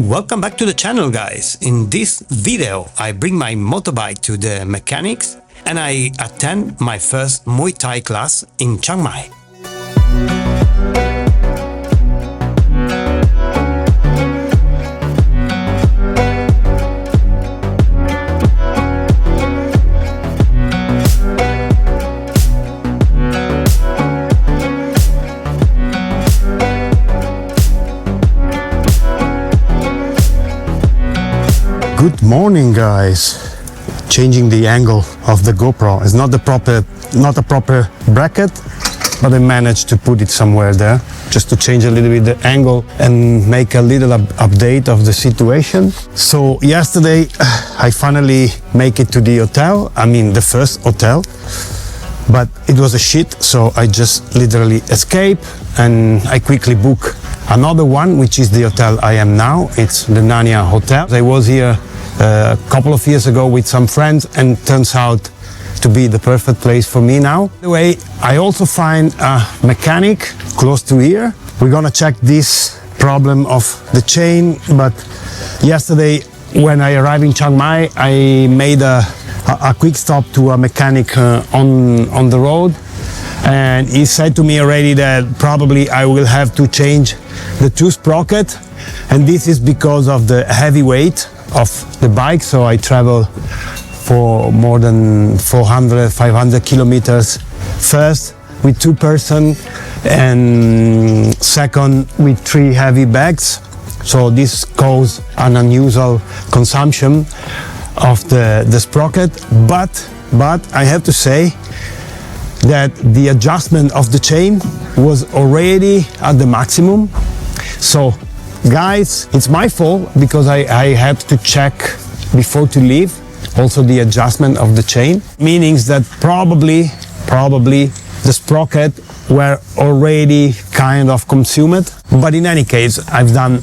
Welcome back to the channel, guys. In this video I bring my motorbike to the mechanics and I attend my first Muay Thai class in Chiang Mai. Good morning, guys. Changing the angle of the GoPro. It's not a proper bracket, but I managed to put it somewhere there just to change a little bit the angle and make a little update of the situation. So yesterday I finally make it to the hotel. I mean the first hotel, but it was a shit. So I just literally escape and I quickly book another one, which is the hotel I am now. It's the Nanya Hotel. I was here a couple of years ago with some friends and turns out to be the perfect place for me now. By the way, I also find a mechanic close to here. We're gonna check this problem of the chain, but yesterday when I arrived in Chiang Mai, I made a quick stop to a mechanic on the road, and he said to me already that probably I will have to change the two sprocket, and this is because of the heavy weight of the bike. So I travel for more than 400-500 kilometers, first with two person and second with three heavy bags. So this causes an unusual consumption of the sprocket, but I have to say that the adjustment of the chain was already at the maximum. So guys, it's my fault because I had to check before to leave also the adjustment of the chain, meaning that probably the sprocket were already kind of consumed. But in any case, I've done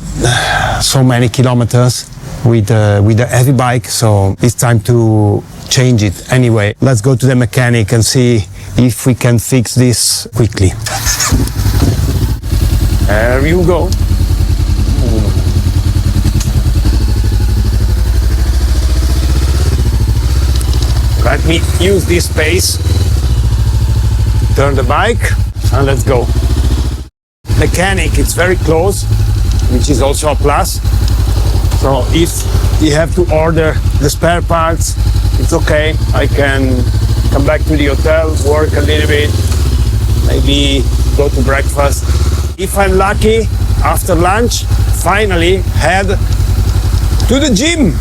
so many kilometers with a heavy bike, so it's time to change it. Anyway, let's go to the mechanic and see if we can fix this quickly. There you go. Let me use this space, turn the bike, and let's go. Mechanic, it's very close, which is also a plus. So if you have to order the spare parts, it's okay. I can come back to the hotel, work a little bit, maybe go to breakfast. If I'm lucky, after lunch, finally head to the gym,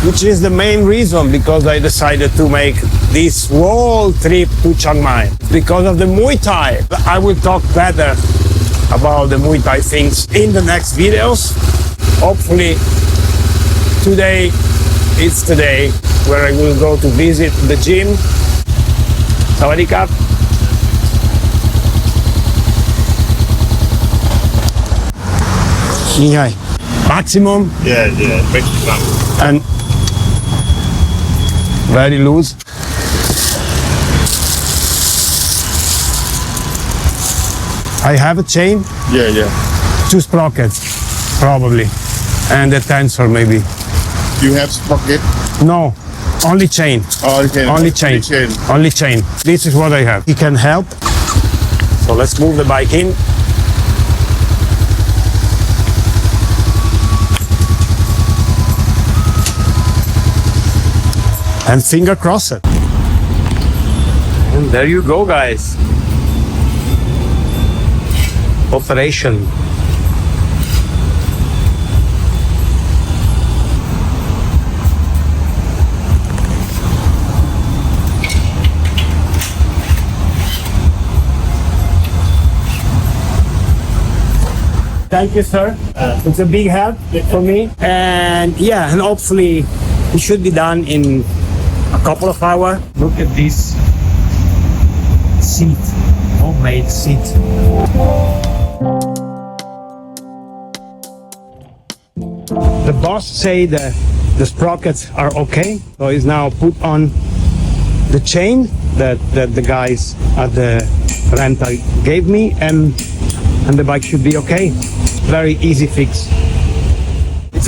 which is the main reason because I decided to make this whole trip to Chiang Mai. Because of the Muay Thai. I will talk better about the Muay Thai things in the next videos. Hopefully today it's the day where I will go to visit the gym. Sawadee Krap. Maximum? Yeah, maximum. And very loose. I have a chain. Yeah. Two sprockets, probably, and a tensor maybe. You have sprocket? No, only chain. Oh, okay. Only chain. Only chain. This is what I have. He can help. So let's move the bike in. And finger cross it. And there you go, guys. Operation. Thank you, sir. It's a big help for me. And yeah, and hopefully it should be done in a couple of hours. Look at this seat, homemade seat. The boss say that the sprockets are okay, so he's now put on the chain that the guys at the rental gave me, and the bike should be okay. Very easy fix.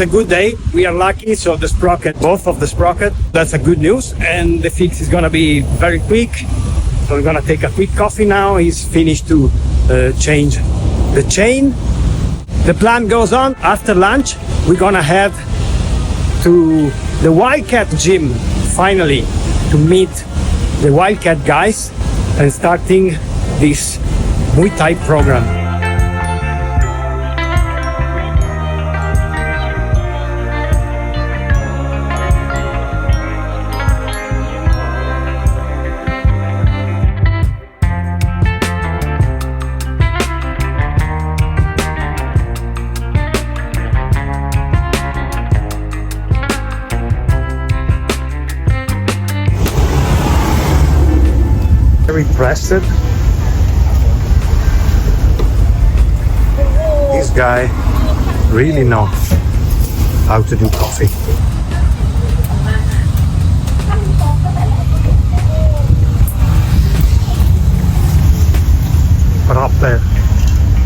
it's a good day. We are lucky, so the sprocket, both of the sprocket, that's a good news. And the fix is gonna be very quick. So we're gonna take a quick coffee now. He's finished to change the chain. The plan goes on. After lunch, we're gonna head to the Wildcat gym, finally, to meet the Wildcat guys and starting this Muay Thai program. Very pressed. This guy really knows how to do coffee.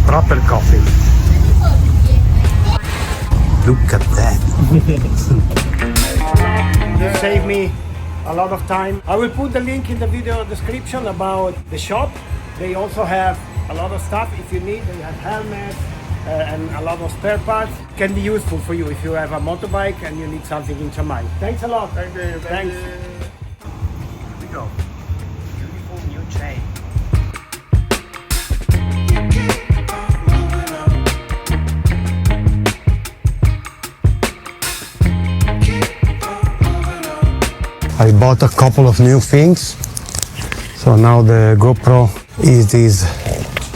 Proper coffee. Look at that. You saved me a lot of time. I will put the link in the video description about the shop. They also have a lot of stuff if you need. They have helmets and a lot of spare parts. Can be useful for you if you have a motorbike and you need something in Chiang Mai. Thanks a lot. Thank you. Thanks. Here we go. Beautiful new chain. I bought a couple of new things. So now the GoPro is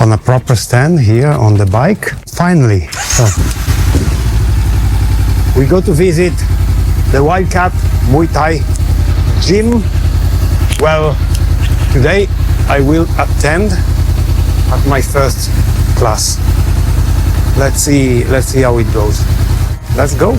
on a proper stand here on the bike. Finally. So we go to visit the Wildcat Muay Thai gym. Well, today I will attend at my first class. Let's see how it goes. Let's go.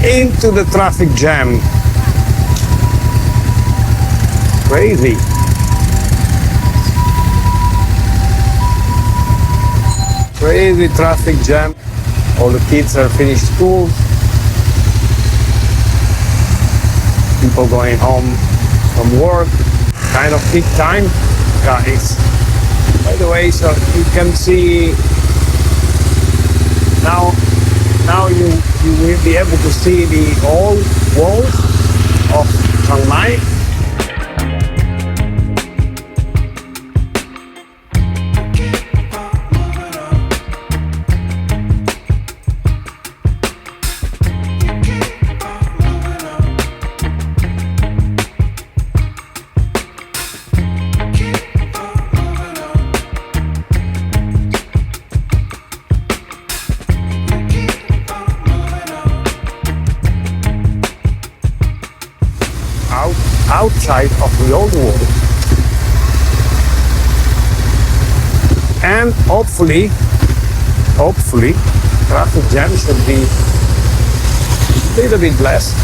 Into the traffic jam. Crazy. Crazy traffic jam. All the kids are finished school. People going home from work. Kind of peak time, guys. By the way, so you can see now you will be able to see the old walls of Chiang Mai. Outside of the old wall, and hopefully traffic jam should be a little bit less.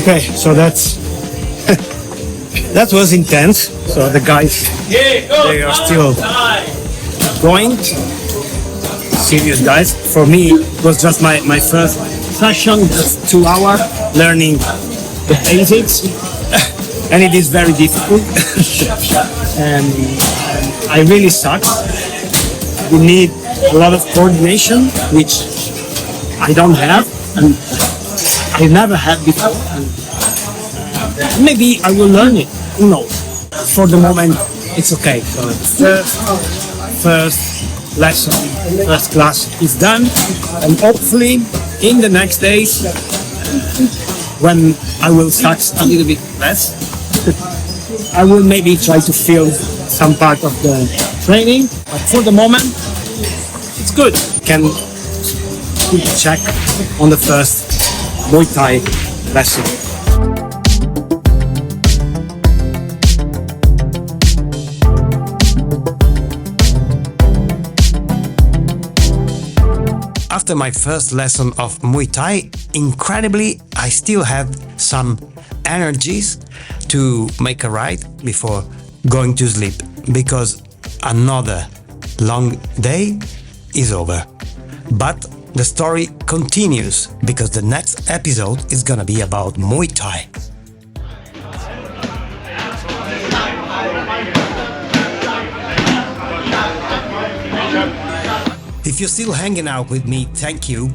Okay, so that was intense. So the guys, they are still going. Serious guys. For me, it was just my first session, just 2 hours learning the basics, and it is very difficult. And I really suck. You need a lot of coordination, which I don't have, and I never had before. And maybe I will learn it. Who knows? For the moment, it's okay. So first lesson, first class is done, and hopefully in the next days, when I will start a little bit less, I will maybe try to film some part of the training. But for the moment, it's good. You can keep a check on the first Muay Thai lesson. After my first lesson of Muay Thai, incredibly, I still had some energies to make a ride before going to sleep, because another long day is over. But the story continues, because the next episode is gonna be about Muay Thai. If you're still hanging out with me, thank you.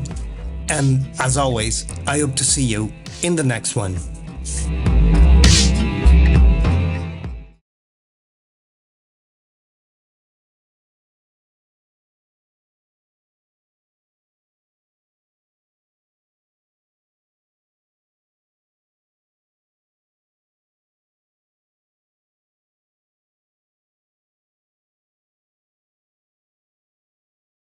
And as always, I hope to see you in the next one.